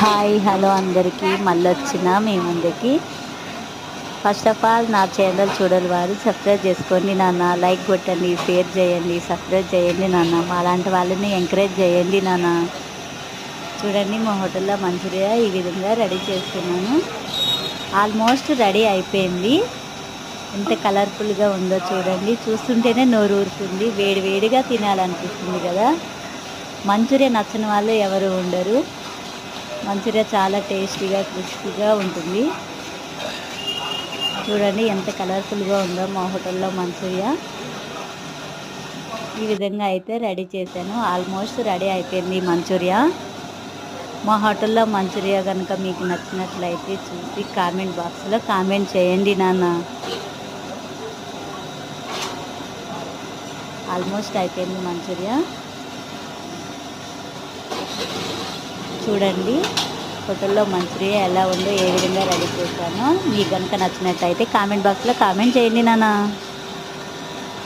Hi hello అందరికీ మళ్ళొచ్చిన మీ ముందుకి. First of all నా ఛానల్ చూడని వారు సబ్స్క్రైబ్ చేసుకోండి నాన్న. లైక్ కొట్టండి, షేర్ చేయండి, సబ్స్క్రైబ్ చేయండి నాన్న. మాలాంటి వాళ్ళని ఎంకరేజ్ చేయండి నాన్న. చూడండి మా హోటల్లో మంచూరియా ఈ విధంగా రెడీ చేస్తున్నాను. ఆల్మోస్ట్ రెడీ అయిపోయింది. ఎంత కలర్ఫుల్గా ఉందో చూడండి. చూస్తుంటేనే నోరు ఊరుతుంది. వేడి వేడిగా తినాలనిపిస్తుంది కదా. మంచూరియా నచ్చని వాళ్ళు ఎవరు ఉండరు. మంచూరియా చాలా టేస్టీగా క్రిస్పీగా ఉంటుంది. చూడండి ఎంత కలర్ఫుల్గా ఉందో మా హోటల్లో మంచూరియా. ఈ విధంగా అయితే రెడీ చేశాను. ఆల్మోస్ట్ రెడీ అయిపోయింది మంచూరియా. మా హోటల్లో మంచూరియా కనుక మీకు నచ్చినట్లయితే చూసి కామెంట్ బాక్స్లో కామెంట్ చేయండి నాన్న. ఆల్మోస్ట్ అయిపోయింది మంచూరియా. చూడండి హోటల్లో మంచూరియా ఎలా ఉందో, ఏ విధంగా రెడీ చేశానో. మీకు కనుక నచ్చినట్లయితే కామెంట్ బాక్స్లో కామెంట్ చేయండి నాన్న.